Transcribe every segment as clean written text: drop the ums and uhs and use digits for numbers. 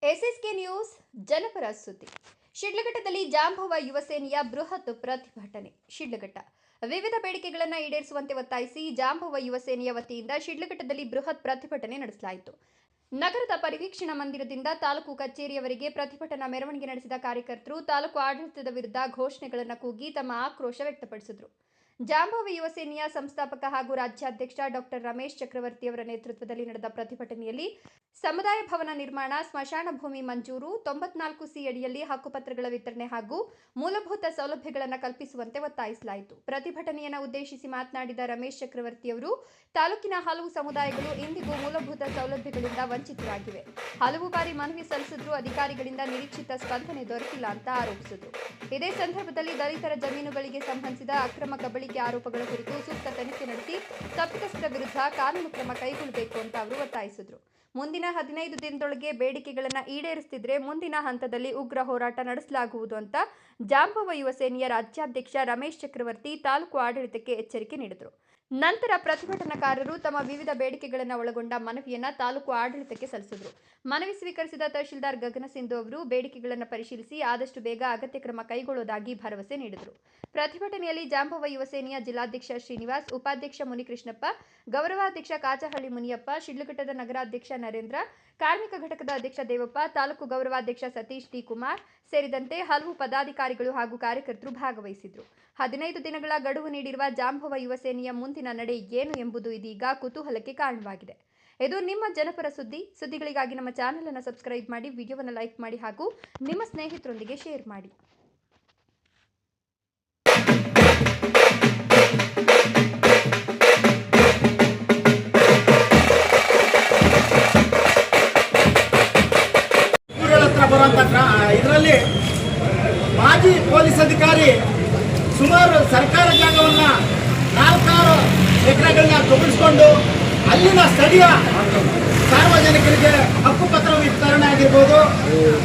SSK news ಜನಪರ ಸುದ್ದಿ. ಶಿಡ್ಲಘಟ್ಟದಲ್ಲಿ ಜಾಂಬವ ಯುವ ಸೇನೆಯ ಬೃಹತ್ ಪ್ರತಿಭಟನೆ. ಶಿಡ್ಲಘಟ್ಟ ವಿವಿಧ ಬೇಡಿಕೆಗಳನ್ನು ಈಡೇರಿಸುವಂತೆ ಒತ್ತಾಯಿಸಿ ಜಾಂಬವ ಯುವ ಸೇನೆಯ ವತಿಯಿಂದ ಶಿಡ್ಲಘಟ್ಟದಲ್ಲಿ ಬೃಹತ್ ಪ್ರತಿಭಟನೆ ನಡೆಸಲಾಯಿತು. ನಗರದ ಪರಿವೀಕ್ಷಣಾ ಮಂದಿರದಿಂದ ತಾಲೂಕು ಕಚೇರಿಯವರೆಗೆ ಪ್ರತಿಭಟನಾ ಮೆರವಣಿಗೆ ನಡೆಸಿದ ಕಾರ್ಯಕರ್ತರು ತಾಲೂಕು ಆಡಳಿತದ ವಿರುದ್ಧ ಘೋಷಣೆಗಳನ್ನು ಕೂಗಿ ತಮ್ಮ ಆಕ್ರೋಶ ವ್ಯಕ್ತಪಡಿಸಿದರು. ಜಾಂಬವ ಯುವ ಸೇನೆಯ ಸಂಸ್ಥಾಪಕ ಹಾಗೂ ರಾಜ್ಯಾಧ್ಯಕ್ಷ ಡಾಕ್ಟರ್ ರಮೇಶ್ ಚಕ್ರವರ್ತಿ ಅವರ ನೇತೃತ್ವದಲ್ಲಿ ನಡೆದ ಪ್ರತಿಭಟನೆಯಲ್ಲಿ ಸಮುದಾಯ ಭವನ ನಿರ್ಮಾಣ, ಸ್ಮಶಾನ ಭೂಮಿ ಮಂಜೂರು, 94C ಅಡಿಯಲ್ಲಿ ಹಕ್ಕುಪತ್ರಗಳ ವಿತರಣೆ ಹಾಗೂ ಮೂಲಭೂತ ಸೌಲಭ್ಯಗಳನ್ನು ಕಲ್ಪಿಸುವಂತೆ ಒತ್ತಾಯಿಸಲಾಯಿತು. ಪ್ರತಿಭಟನೆಯನ್ನು ಉದ್ದೇಶಿಸಿ ಮಾತನಾಡಿದ ರಮೇಶ್ ಚಕ್ರವರ್ತಿ ಅವರು, ತಾಲೂಕಿನ ಹಲವು ಸಮುದಾಯಗಳು ಇಂದಿಗೂ ಮೂಲಭೂತ ಸೌಲಭ್ಯಗಳಿಂದ ವಂಚಿತರಾಗಿವೆ. ಹಲವು ಬಾರಿ ಮನವಿ ಸಲ್ಲಿಸಿದ್ರೂ ಅಧಿಕಾರಿಗಳಿಂದ ನಿರೀಕ್ಷಿತ ಸ್ಪಂದನೆ ದೊರೆತಿಲ್ಲ ಅಂತ ಆರೋಪಿಸಿದರು. ಇದೇ ಸಂದರ್ಭದಲ್ಲಿ ದಲಿತರ ಜಮೀನುಗಳಿಗೆ ಸಂಬಂಧಿಸಿದ ಅಕ್ರಮ ಕಬಳಿಕೆ ಆರೋಪಗಳ ಕುರಿತು ಸೂಕ್ತ ತನಿಖೆ ನಡೆಸಿ ತಪ್ಪಿತಸ್ಥರ ವಿರುದ್ಧ ಕಾನೂನು ಕ್ರಮ ಕೈಗೊಳ್ಳಬೇಕು ಅಂತ ಅವರು ಒತ್ತಾಯಿಸಿದರು. ಮುಂದಿನ 15 ದಿನದೊಳಗೆ ಬೇಡಿಕೆಗಳನ್ನು ಈಡೇರಿಸುತ್ತಿದ್ದರೆ ಮುಂದಿನ ಹಂತದಲ್ಲಿ ಉಗ್ರ ಹೋರಾಟ ನಡೆಸಲಾಗುವುದು ಅಂತ ಜಾಂಬವ ಯುವ ಸೇನೆಯ ರಾಜ್ಯಾಧ್ಯಕ್ಷ ರಮೇಶ್ ಚಕ್ರವರ್ತಿ ತಾಲೂಕು ಆಡಳಿತಕ್ಕೆ ಎಚ್ಚರಿಕೆ ನೀಡಿದರು. ನಂತರ ಪ್ರತಿಭಟನಾಕಾರರು ತಮ್ಮ ವಿವಿಧ ಬೇಡಿಕೆಗಳನ್ನು ಒಳಗೊಂಡ ಮನವಿಯನ್ನು ತಾಲೂಕು ಆಡಳಿತಕ್ಕೆ ಸಲ್ಲಿಸಿದರು. ಮನವಿ ಸ್ವೀಕರಿಸಿದ ತಹಶೀಲ್ದಾರ್ ಗಗನ ಸಿಂಧು ಅವರು ಬೇಡಿಕೆಗಳನ್ನು ಪರಿಶೀಲಿಸಿ ಆದಷ್ಟು ಬೇಗ ಅಗತ್ಯ ಕ್ರಮ ಕೈಗೊಳ್ಳುವುದಾಗಿ ಭರವಸೆ ನೀಡಿದರು. ಪ್ರತಿಭಟನೆಯಲ್ಲಿ ಜಾಂಬವ ಯುವ ಸೇನೆಯ ಜಿಲ್ಲಾಧ್ಯಕ್ಷ ಶ್ರೀನಿವಾಸ್, ಉಪಾಧ್ಯಕ್ಷ ಮುನಿಕೃಷ್ಣಪ್ಪ, ಗೌರವಾಧ್ಯಕ್ಷ ಕಾಚಹಳ್ಳಿ ಮುನಿಯಪ್ಪ, ಶಿಡ್ಲಘಟ್ಟದ ನಗರಾಧ್ಯಕ್ಷ ನರೇಂದ್ರ, ಕಾರ್ಮಿಕ ಘಟಕದ ಅಧ್ಯಕ್ಷ ದೇವಪ್ಪ, ತಾಲೂಕು ಗೌರವಾಧ್ಯಕ್ಷ ಸತೀಶ್ ಡಿ ಕುಮಾರ್ ಸೇರಿದಂತೆ ಹಲವು ಪದಾಧಿಕಾರಿಗಳು ಹಾಗೂ ಕಾರ್ಯಕರ್ತರು ಭಾಗವಹಿಸಿದರು. 15 ದಿನಗಳ ಗಡುವು ನೀಡಿರುವ ಜಾಂಬವ ಯುವ ಸೇನೆಯ ಮುಂದಿನ ನಡೆ ಏನು ಎಂಬುದು ಇದೀಗ ಕುತೂಹಲಕ್ಕೆ ಕಾರಣವಾಗಿದೆ. ಇದು ನಿಮ್ಮ ಜನಪರ ಸುದ್ದಿಗಳಿಗಾಗಿ ನಮ್ಮ ಚಾನೆಲ್ ಅನ್ನು ಸಬ್ಸ್ಕ್ರೈಬ್ ಮಾಡಿ, ವಿಡಿಯೋವನ್ನು ಲೈಕ್ ಮಾಡಿ ಹಾಗೂ ನಿಮ್ಮ ಸ್ನೇಹಿತರೊಂದಿಗೆ ಶೇರ್ ಮಾಡಿ. ಇದರಲ್ಲಿ ಮಾಜಿ ಪೊಲೀಸ್ ಅಧಿಕಾರಿ ಸುಮಾರು ಸರ್ಕಾರ ಜಾಗವನ್ನು 4 ಎಕರೆಗಳನ್ನ ಕಬಳಿಸಿಕೊಂಡು ಅಲ್ಲಿನ ಸ್ಥಳೀಯ ಸಾರ್ವಜನಿಕರಿಗೆ ಹಕ್ಕುಪತ್ರ ವಿತರಣೆ ಆಗಿರ್ಬೋದು,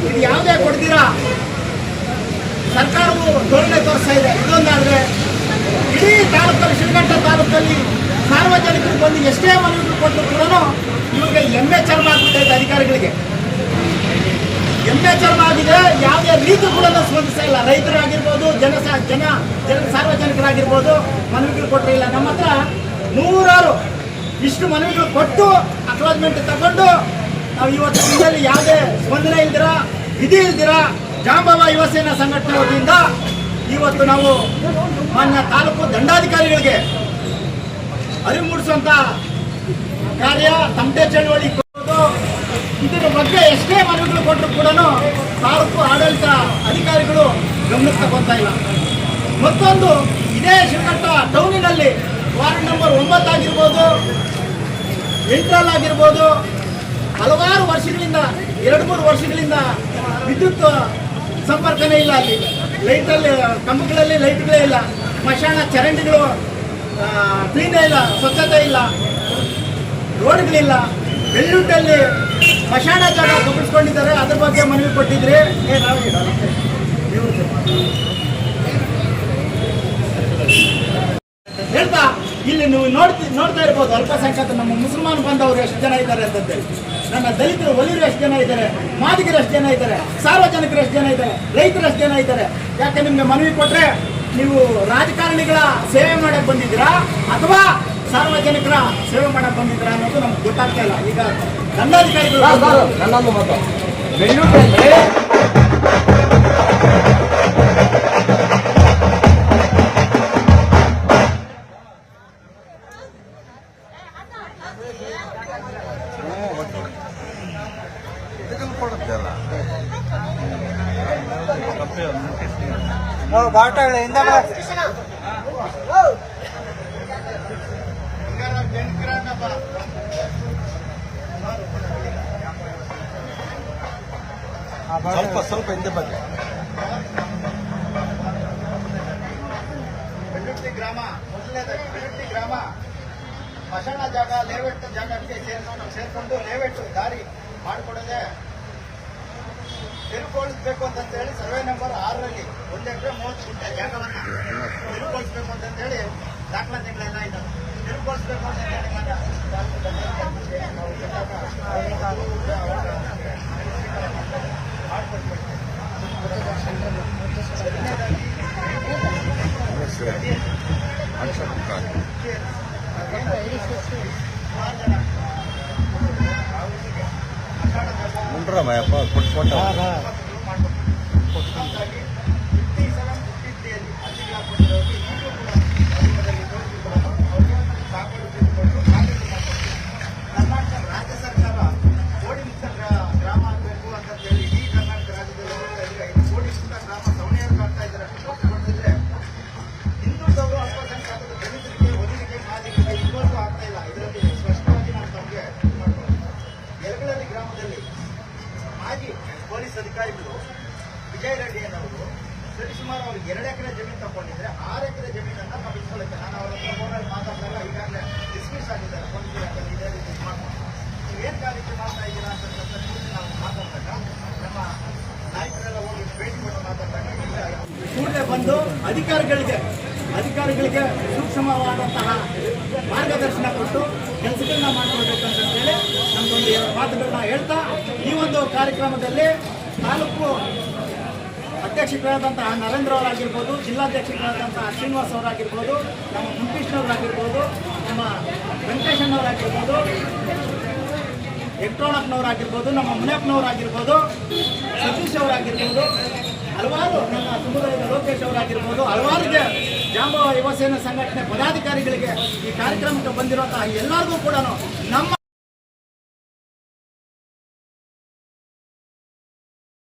ಇದು ಯಾವುದೇ ಕೊಡ್ತೀರಾ ಸರ್ಕಾರವು ಧೋರಣೆ ತೋರಿಸ್ತಾ ಇದೆ. ಇದೊಂದಾದರೆ ಇಡೀ ತಾಲೂಕಲ್ಲಿ, ಶಿಡ್ಲಘಟ್ಟ ತಾಲೂಕಲ್ಲಿ ಸಾರ್ವಜನಿಕರು ಬಂದು ಎಷ್ಟೇ ಮನವಿಗಳು ಕೊಟ್ಟರು ಕೂಡ ಇವ್ರಿಗೆ ಎಮ್ಮೆ ಚರ್ಮ ಆಗ್ಬಿಟ್ಟೈತೆ. ಅಧಿಕಾರಿಗಳಿಗೆ ಎಮ್ಮೆ ಚರ್ಮ ಆಗಿದೆ. ಯಾವುದೇ ರೀತಿ ಕೂಡ ಸ್ಪಂದಿಸ್ತಾ ಇಲ್ಲ. ರೈತರಾಗಿರ್ಬೋದು, ಸಾರ್ವಜನಿಕರಾಗಿರ್ಬೋದು ಮನವಿಗಳು ಕೊಟ್ಟರೆ ಇಲ್ಲ. ನಮ್ಮ ಹತ್ರ 100 ಇಷ್ಟು ಮನವಿಗಳು ಕೊಟ್ಟು ಅಕ್ನಾಲಜ್ಮೆಂಟ್ ತಗೊಂಡು ನಾವು ಇವತ್ತು ದಿನದಲ್ಲಿ ಯಾವುದೇ ಸ್ಪಂದನೆ ಇಲ್ದಿರ, ವಿಧಿ ಇಲ್ದಿರ ಜಾಂಬವ ಯುವ ಸೇನಾ ಸಂಘಟನೆ ವತಿಯಿಂದ ಇವತ್ತು ನಾವು ಮಾನ್ಯ ತಾಲೂಕು ದಂಡಾಧಿಕಾರಿಗಳಿಗೆ ಅರಿವು ಮೂಡಿಸುವಂತ ಕಾರ್ಯ, ತಮಟೆ ಚಳವಳಿ ಕೊಡೋದು, ಇದರ ಬಗ್ಗೆ ಎಷ್ಟೇ ಮನವಿಗಳು ಕೊಟ್ಟರು ಕೂಡ ತಾಲೂಕು ಆಡಳಿತ ಅಧಿಕಾರಿಗಳು ಗಮನಕ್ಕೆ ತಗೊಳ್ತಾ ಇಲ್ಲ. ಮತ್ತೊಂದು, ಇದೇ ಶಿಡ್ಲಘಟ್ಟ ಟೌನಿನಲ್ಲಿ ವಾರ್ಡ್ ನಂಬರ್ 9 ಆಗಿರ್ಬೋದು, 8 ಆಗಿರ್ಬೋದು, ಹಲವಾರು ವರ್ಷಗಳಿಂದ 2-3 ವರ್ಷಗಳಿಂದ ವಿದ್ಯುತ್ ಸಂಪರ್ಕನೇ ಇಲ್ಲ. ಅಲ್ಲಿ ಲೈಟಲ್ಲಿ, ಕಂಬಗಳಲ್ಲಿ ಲೈಟ್ಗಳೇ ಇಲ್ಲ. ಸ್ಮಶಾನ ಚರಂಡಿಗಳು ಕ್ಲೀನೇ ಇಲ್ಲ, ಸ್ವಚ್ಛತೆ ಇಲ್ಲ, ರೋಡ್ಗಳಿಲ್ಲ. ಬೆಳ್ಳುಟ್ಟಲ್ಲಿ ಸ್ಮಶಾನ ಜಾಗ ಕಬಳಿಸ್ಕೊಂಡಿದ್ದಾರೆ. ಅದ್ರ ಬಗ್ಗೆ ಮನವಿ ಕೊಟ್ಟಿದ್ರಿ. ಹೇಳ್ತಾ ಇಲ್ಲಿ ನೀವು ನೋಡ್ತಾ ಇರ್ಬೋದು, ಅಲ್ಪಸಂಖ್ಯಾತ ನಮ್ಮ ಮುಸಲ್ಮಾನ್ ಬಂದವರು ಎಷ್ಟು ಜನ ಇದ್ದಾರೆ ಅಂತಂತೇಳಿ, ನನ್ನ ದಲಿತರು ಒಲಿರು ಎಷ್ಟು ಜನ ಇದ್ದಾರೆ, ಮಾದಿಗರು ಎಷ್ಟು ಜನ ಇದ್ದಾರೆ, ಸಾರ್ವಜನಿಕರು ಎಷ್ಟು ಜನ ಇದ್ದಾರೆ, ರೈತರು ಎಷ್ಟು ಜನ ಇದ್ದಾರೆ. ಯಾಕೆ ನಿಮ್ಗೆ ಮನವಿ ಕೊಟ್ಟರೆ ನೀವು ರಾಜಕಾರಣಿಗಳ ಸೇವೆ ಮಾಡಕ್ಕೆ ಬಂದಿದ್ದೀರಾ ಅಥವಾ ಸಾರ್ವಜನಿಕರ ಸೇವೆ ಮಾಡಕ್ಕೆ ಬಂದಿದ್ದೀರಾ ಅನ್ನೋದು ನಮ್ಗೆ ಗೊತ್ತಾಗ್ತಾ ಇಲ್ಲ. ಈಗ ದಂಡಾಧಿಕಾರಿಗಳು ಸ್ವಲ್ಪ ಹಿಂದೆ ಬಗ್ಗೆ ಬೆಳ್ಳುಟ್ಟಿ ಗ್ರಾಮ, ಬೆಳ್ಳುಟ್ಟಿ ಗ್ರಾಮ ಸ್ಮಶಾನ ಜಾಗ ಲೇಔಟ್ ಜಾಗಕ್ಕೆ ಸೇರ್ಕೊಂಡು ಲೇಔಟ್ ದಾರಿ ಮಾಡಿಕೊಡದೆ ತೆರವುಗೊಳಿಸಬೇಕು ಅಂತೇಳಿ ಸರ್ವೆ ನಂಬರ್ 6ರಲ್ಲಿ 1 ಎಕರೆ 30 ಗುಂಟೆ ಜಾಗವನ್ನು ತೆರವುಗೊಳಿಸಬೇಕು ಅಂತೇಳಿ ದಾಖಲಾತಿಗಳೆಲ್ಲ ಇದ್ದಾವೆ. ತೆರವುಗೊಳಿಸಬೇಕು ಅಂತ ಹೇಳಿ ಉಂಡ್ರಮ್ಮಯ್ಯಪ್ಪ ಕೊಟ್ಟ ಕರ್ನಾಟಕ ರಾಜ್ಯ ಸರ್ಕಾರ ಕೋಡಿ ಮುಕ್ತ ಗ್ರಾಮ ಆಗಬೇಕು ಅಂತ ಹೇಳಿ ಇಡೀ ಕರ್ನಾಟಕ ರಾಜ್ಯದಲ್ಲಿ ಹೋಗ್ತಾ ಇದ್ರೆ 5 ಕೋಟಿ ಮುಕ್ತ ಗ್ರಾಮ ಸವಣಿಯರು ಆಗ್ತಾ ಇದ್ದಾರೆ. ಕೊಟ್ಟಿದ್ರೆ ಹಿಂದುಳಿದವರು ಅಲ್ಪಸಂಖ್ಯಾತರ ದಲಿತರಿಗೆ ಒಲಿಗೆ ಮಾದಿಗೆ ಇವತ್ತು ಆಗ್ತಾ ಇಲ್ಲ. ಇದರಲ್ಲಿ ಸ್ಪಷ್ಟವಾಗಿ ನಾವು ತಮಗೆ ಯಲಗಲಲ್ಲಿ ಗ್ರಾಮದಲ್ಲಿ ಮಾಜಿ ಪೊಲೀಸ್ ಅಧಿಕಾರಿಗಳು ವಿಜಯ್ ರೆಡ್ಡಿ ಅನ್ನೋರು ಸರಿಸುಮಾರು ಅವ್ರು 2 ಎಕರೆ ಜಮೀನು ತಗೊಂಡಿದ್ರೆ 6 ಎಕರೆ ಜಮೀನನ್ನು ನಾವು ಇಟ್ಕೊಳ್ಳುತ್ತೆ. ನಾನು ಅವರ ಹತ್ರ ಫೋನಲ್ಲಿ ಮಾತಾಡಿದಾಗ ಈಗಾಗಲೇ ಡಿಸ್ಮಿಸ್ ಆಗಿದ್ದಾರೆ. ಪೊಲೀಸ್ ಇಲಾಖೆಯಲ್ಲಿ ಇದೇ ರೀತಿ ಮಾಡ್ತಾರೆ. ನೀವೇನು ಕಾರ್ಯಕ್ಕೆ ಮಾಡ್ತಾ ಇದ್ದೀರಾ ಅಂತಕ್ಕಂಥ ನಾವು ಮಾತಾಡಿದಾಗ ನಮ್ಮ ನಾಯಕರೆಲ್ಲ ಹೋಗಿ ಭೇಟಿ ಕೊಟ್ಟು ಮಾತಾಡಿದಾಗ ಕೂಡಲೇ ಬಂದು ಅಧಿಕಾರಿಗಳಿಗೆ ಸೂಕ್ಷ್ಮವಾದಂತಹ ಮಾರ್ಗದರ್ಶನ ಕೊಟ್ಟು ಕೆಲಸಗಳನ್ನ ಮಾಡಿಕೊಳ್ಬೇಕಂತ ಹೇಳಿ ನಮ್ಮದೊಂದು 2 ಮಾತುಗಳನ್ನ ಹೇಳ್ತಾ ಈ ಒಂದು ಕಾರ್ಯಕ್ರಮದಲ್ಲಿ ತಾಲೂಕು ಅಧ್ಯಕ್ಷರಾದಂತಹ ನರೇಂದ್ರ ಅವರಾಗಿರ್ಬೋದು, ಜಿಲ್ಲಾಧ್ಯಕ್ಷರಾದಂತಹ ಶ್ರೀನಿವಾಸ್ ಅವರಾಗಿರ್ಬೋದು, ನಮ್ಮ ಮುನ್ಕೃಷ್ಣವರಾಗಿರ್ಬೋದು, ನಮ್ಮ ವೆಂಕಟೇಶಣ್ಣವರಾಗಿರ್ಬೋದು, ಎಕ್ಟ್ರಾನಕ್ನವರಾಗಿರ್ಬೋದು, ನಮ್ಮ ಮುನಿಯಪ್ಪನವರಾಗಿರ್ಬೋದು, ಸತೀಶ್ ಅವರಾಗಿರ್ಬೋದು, ಹಲವಾರು ನಮ್ಮ ಸಮುದಾಯದ ಲೋಕೇಶ್ ಅವರಾಗಿರ್ಬೋದು, ಹಲವಾರಿಗೆ ಜಾಂಬವ ಯುವ ಸೇನಾ ಸಂಘಟನೆ ಪದಾಧಿಕಾರಿಗಳಿಗೆ ಈ ಕಾರ್ಯಕ್ರಮಕ್ಕೆ ಬಂದಿರುವಂತಹ ಎಲ್ಲರಿಗೂ ಕೂಡ ನಮ್ಮ